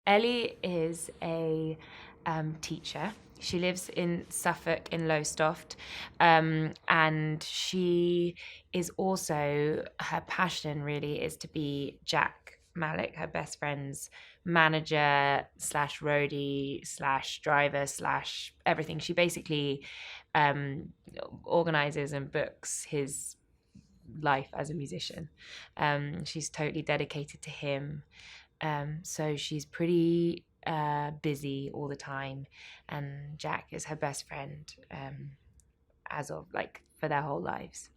Ellie is a teacher. She lives in Suffolk in Lowestoft, and she is also her passion really is to be Jack Malik, her best friend's manager slash roadie slash driver slash everything. She basically um, organizes and books his life as a musician. She's totally dedicated to him, so she's pretty busy all the time, and Jack is her best friend as of like for their whole lives,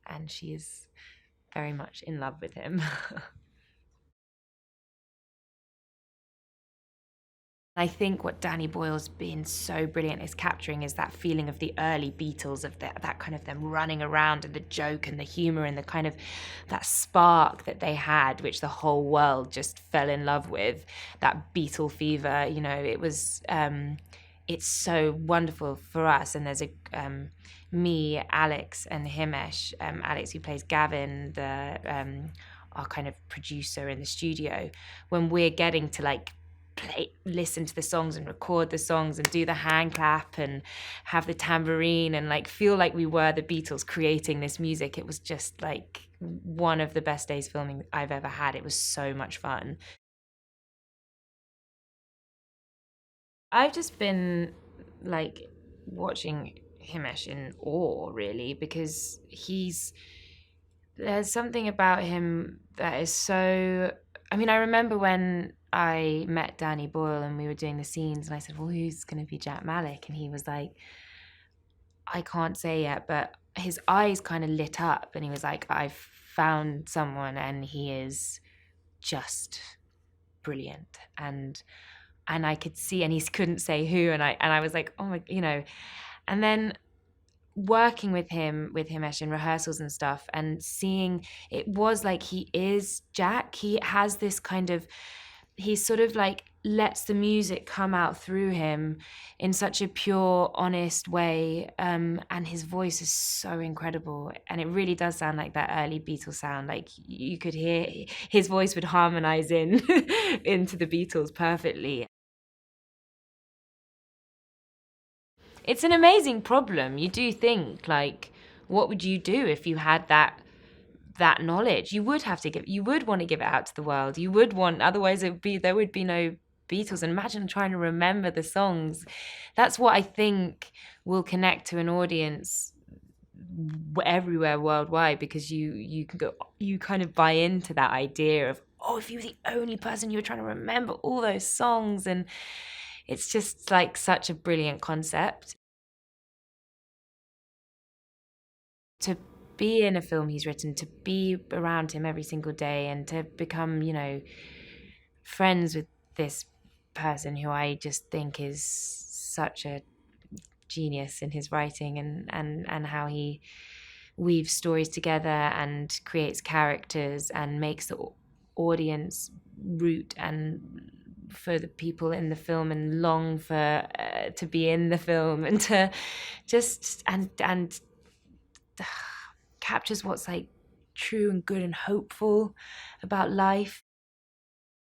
and she is very much in love with him. I think what Danny Boyle's been so brilliant is capturing is that feeling of the early Beatles, of that kind of them running around and the joke and the humor and the kind of that spark that they had, which the whole world just fell in love with. That Beatle fever, it was. It's so wonderful for us, and there's a me, Alex, and Himesh. Alex, who plays Gavin, the our kind of producer in the studio, when we're getting to like listen to the songs and record the songs and do the hand clap and have the tambourine and like feel like we were the Beatles creating this music. It was just like one of the best days filming I've ever had. It was so much fun. I've just been like watching Himesh in awe, really, because there's something about him that is so. I mean, I remember when I met Danny Boyle and we were doing the scenes, and I said, "Well, who's going to be Jack Malik?" And he was like, "I can't say yet," but his eyes kind of lit up, and he was like, "I've found someone, and he is just brilliant." And I could see, and he couldn't say who, and I was like, "Oh my," and then working with Himesh in rehearsals and stuff, and seeing it was like he is Jack. He has this kind of, he sort of like lets the music come out through him in such a pure, honest way, and his voice is so incredible, and it really does sound like that early Beatles sound. Like you could hear his voice would harmonize in into the Beatles perfectly. It's an amazing problem. You do think like, what would you do if you had that knowledge? You would have to give. You would want to give it out to the world. You would want. Otherwise, there would be no Beatles. And imagine trying to remember the songs. That's what I think will connect to an audience everywhere worldwide, because you can go, you kind of buy into that idea of, oh, if you were the only person, you were trying to remember all those songs, and it's just like such a brilliant concept. To be in a film he's written, to be around him every single day, and to become, friends with this person who I just think is such a genius in his writing, and how he weaves stories together and creates characters and makes the audience root and for the people in the film and long for to be in the film, and to just and captures what's like true and good and hopeful about life.